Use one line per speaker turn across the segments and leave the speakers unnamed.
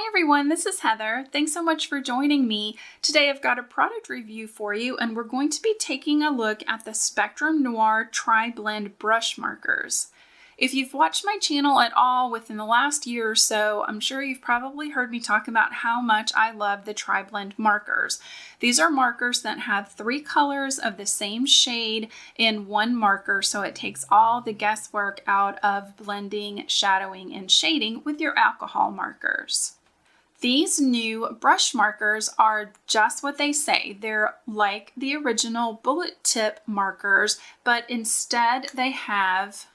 Hi everyone, this is Heather. Thanks so much for joining me. Today I've got a product review for you and we're going to be taking a look at the Spectrum Noir Tri-Blend brush markers. If you've watched my channel at all within the last year or so, I'm sure you've probably heard me talk about how much I love the Tri-Blend markers. These are markers that have 3 colors of the same shade in one marker, so it takes all the guesswork out of blending, shadowing, and shading with your alcohol markers. These new brush markers are just what they say. They're like the original bullet tip markers, but instead they have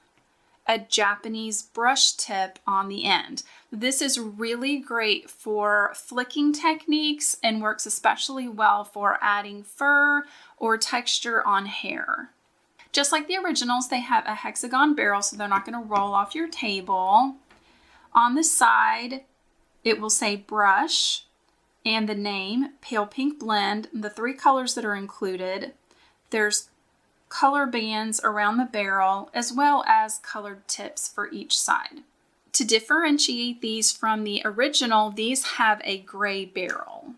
a Japanese brush tip on the end. This is really great for flicking techniques and works especially well for adding fur or texture on hair. Just like the originals, they have a hexagon barrel, so they're not going to roll off your table. On the side, it will say brush and the name, Pale Pink Blend, the 3 colors that are included. There's color bands around the barrel as well as colored tips for each side. To differentiate these from the original, these have a gray barrel.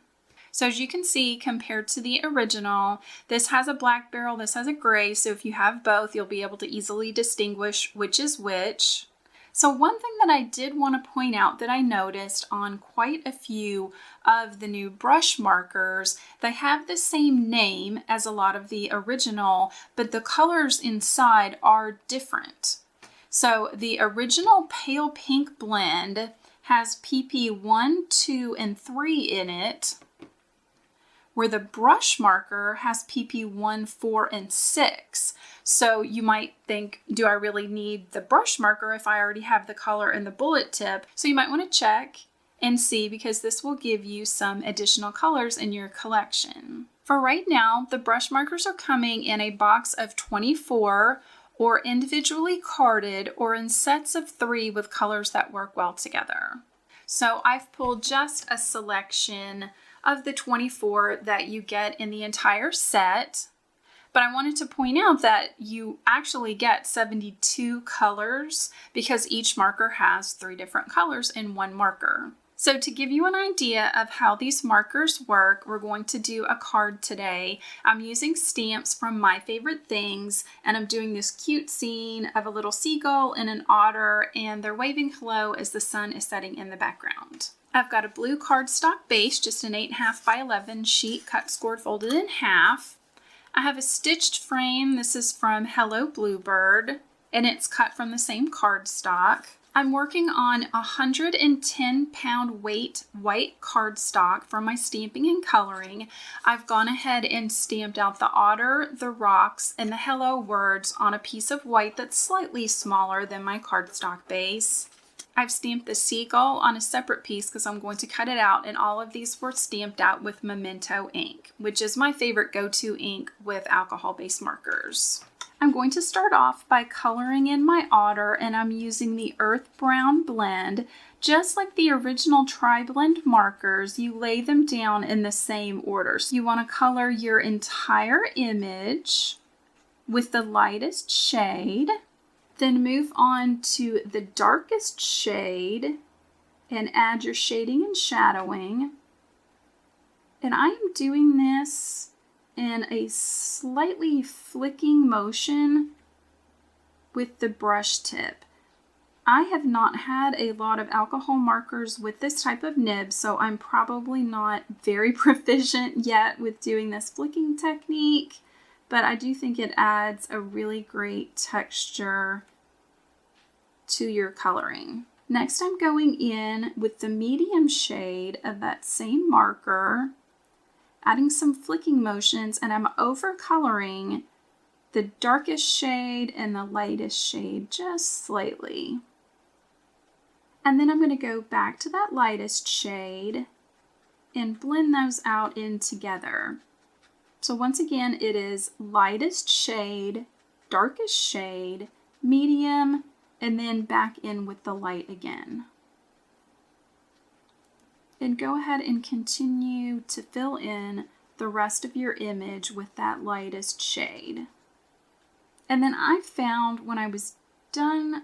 So as you can see, compared to the original, this has a black barrel, this has a gray, so if you have both, you'll be able to easily distinguish which is which. So one thing that I did want to point out that I noticed on quite a few of the new brush markers, they have the same name as a lot of the original, but the colors inside are different. So the original Pale Pink Blend has PP 1, 2, and 3 in it, where the brush marker has PP 1, 4, and 6. So you might think, do I really need the brush marker if I already have the color and the bullet tip? So you might want to check and see, because this will give you some additional colors in your collection. For right now, the brush markers are coming in a box of 24 or individually carded or in sets of 3 with colors that work well together. So I've pulled just a selection of the 24 that you get in the entire set. But I wanted to point out that you actually get 72 colors because each marker has 3 different colors in one marker. So to give you an idea of how these markers work, we're going to do a card today. I'm using stamps from My Favorite Things, and I'm doing this cute scene of a little seagull and an otter, and they're waving hello as the sun is setting in the background. I've got a blue cardstock base, just an 8.5 by 11 sheet, cut, scored, folded in half. I have a stitched frame. This is from Hello Bluebird, and it's cut from the same cardstock. I'm working on 110-pound weight white cardstock for my stamping and coloring. I've gone ahead and stamped out the otter, the rocks, and the hello words on a piece of white that's slightly smaller than my cardstock base. I've stamped the seagull on a separate piece because I'm going to cut it out, and all of these were stamped out with Memento ink, which is my favorite go-to ink with alcohol-based markers. I'm going to start off by coloring in my otter, and I'm using the Earth Brown blend. Just like the original Tri-Blend markers, you lay them down in the same order. So you want to color your entire image with the lightest shade. Then move on to the darkest shade and add your shading and shadowing. And I am doing this in a slightly flicking motion with the brush tip. I have not had a lot of alcohol markers with this type of nib, so I'm probably not very proficient yet with doing this flicking technique. But I do think it adds a really great texture to your coloring. Next, I'm going in with the medium shade of that same marker, adding some flicking motions, and I'm overcoloring the darkest shade and the lightest shade just slightly. And then I'm going to go back to that lightest shade and blend those out in together. So once again, it is lightest shade, darkest shade, medium, and then back in with the light again. And go ahead and continue to fill in the rest of your image with that lightest shade. And then I found when I was done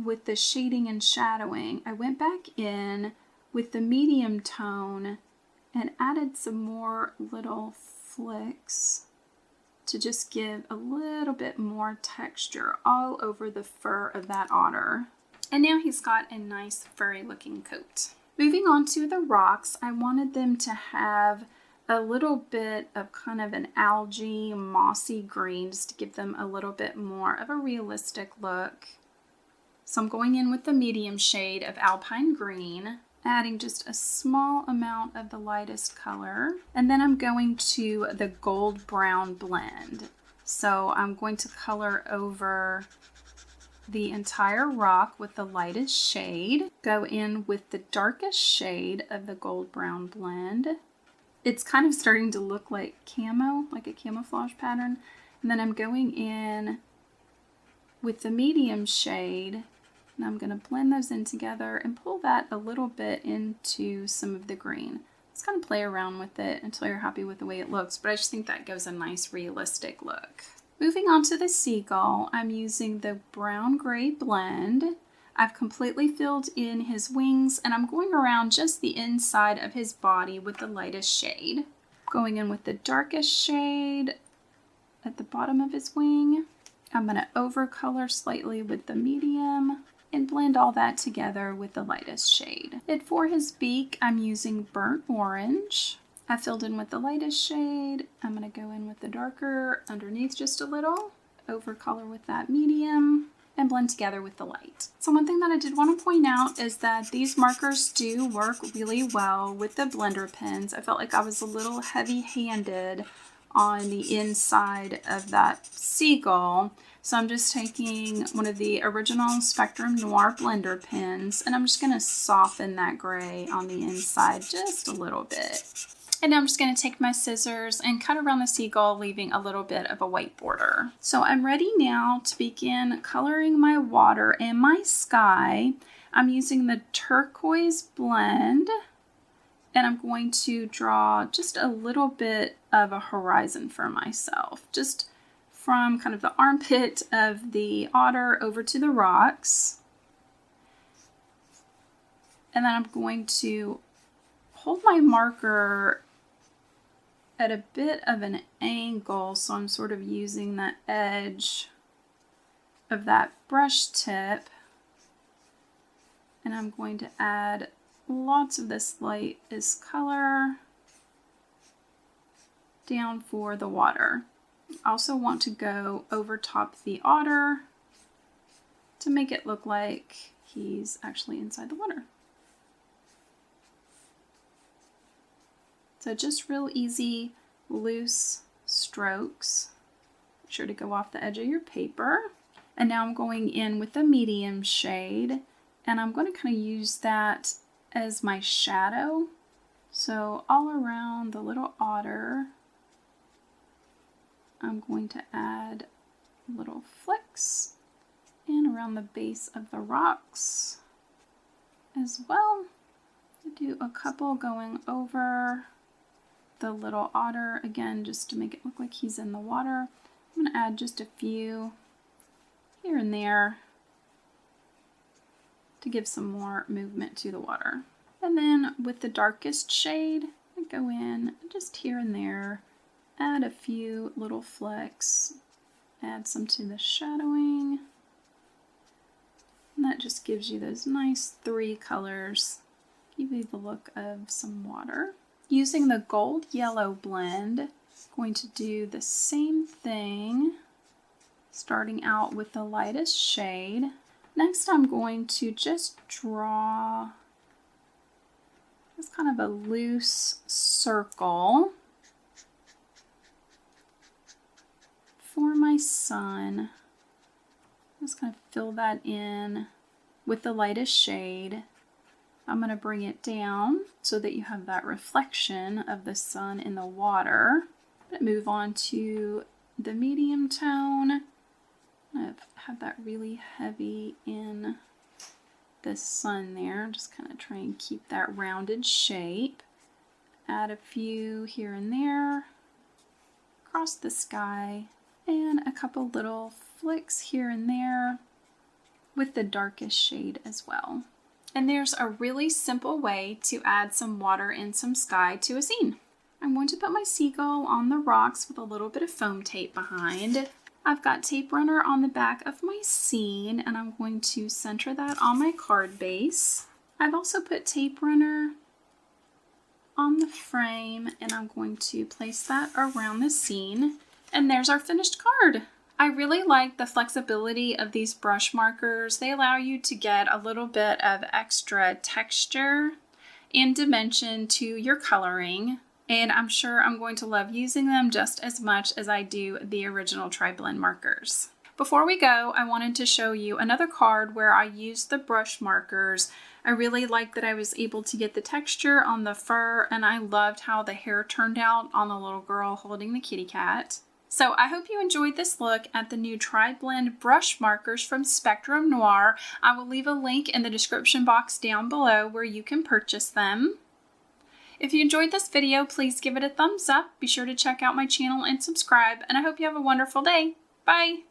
with the shading and shadowing, I went back in with the medium tone and added some more little flicks to just give a little bit more texture all over the fur of that otter. And now he's got a nice furry looking coat. Moving on to the rocks, I wanted them to have a little bit of kind of an algae, mossy green, just to give them a little bit more of a realistic look. So I'm going in with the medium shade of Alpine Green, adding just a small amount of the lightest color. And then I'm going to the gold brown blend. So I'm going to color over the entire rock with the lightest shade. Go in with the darkest shade of the gold brown blend. It's kind of starting to look like camo, like a camouflage pattern. And then I'm going in with the medium shade, and I'm going to blend those in together and pull that a little bit into some of the green. Just kind of play around with it until you're happy with the way it looks, but I just think that gives a nice realistic look. Moving on to the Seagull, I'm using the brown gray blend. I've completely filled in his wings, and I'm going around just the inside of his body with the lightest shade. Going in with the darkest shade at the bottom of his wing. I'm going to overcolor slightly with the medium and blend all that together with the lightest shade. And for his beak, I'm using burnt orange. I filled in with the lightest shade. I'm going to go in with the darker underneath just a little, overcolor with that medium, and blend together with the light. So one thing that I did want to point out is that these markers do work really well with the blender pens. I felt like I was a little heavy-handed on the inside of that Seagull. So I'm just taking one of the original Spectrum Noir blender pens, and I'm just going to soften that gray on the inside just a little bit. And now I'm just going to take my scissors and cut around the Seagull, leaving a little bit of a white border. So I'm ready now to begin coloring my water and my sky. I'm using the turquoise blend, and I'm going to draw just a little bit of a horizon for myself, just from kind of the armpit of the otter over to the rocks. And then I'm going to hold my marker at a bit of an angle, so I'm sort of using the edge of that brush tip, and I'm going to add lots of this lightest color down for the water. I also want to go over top the otter to make it look like he's actually inside the water. So just real easy, loose strokes. Make sure to go off the edge of your paper. And now I'm going in with the medium shade, and I'm going to kind of use that as my shadow. So all around the little otter, I'm going to add little flicks, and around the base of the rocks as well. I do a couple going over the little otter, again, just to make it look like he's in the water. I'm going to add just a few here and there to give some more movement to the water. And then with the darkest shade, I go in just here and there, add a few little flecks, add some to the shadowing, and that just gives you those nice three colors, give you the look of some water. Using the gold yellow blend, I'm going to do the same thing, starting out with the lightest shade. Next, I'm going to just draw just kind of a loose circle for my sun. Just kind of fill that in with the lightest shade. I'm going to bring it down so that you have that reflection of the sun in the water. Move on to the medium tone. I have that really heavy in the sun there. Just kind of try and keep that rounded shape. Add a few here and there across the sky, and a couple little flicks here and there with the darkest shade as well. And there's a really simple way to add some water and some sky to a scene. I'm going to put my seagull on the rocks with a little bit of foam tape behind. I've got tape runner on the back of my scene, and I'm going to center that on my card base. I've also put tape runner on the frame, and I'm going to place that around the scene. And there's our finished card. I really like the flexibility of these brush markers. They allow you to get a little bit of extra texture and dimension to your coloring. And I'm sure I'm going to love using them just as much as I do the original Tri-Blend markers. Before we go, I wanted to show you another card where I used the brush markers. I really liked that I was able to get the texture on the fur, and I loved how the hair turned out on the little girl holding the kitty cat. So I hope you enjoyed this look at the new Tri-Blend brush markers from Spectrum Noir. I will leave a link in the description box down below where you can purchase them. If you enjoyed this video, please give it a thumbs up. Be sure to check out my channel and subscribe, and I hope you have a wonderful day. Bye!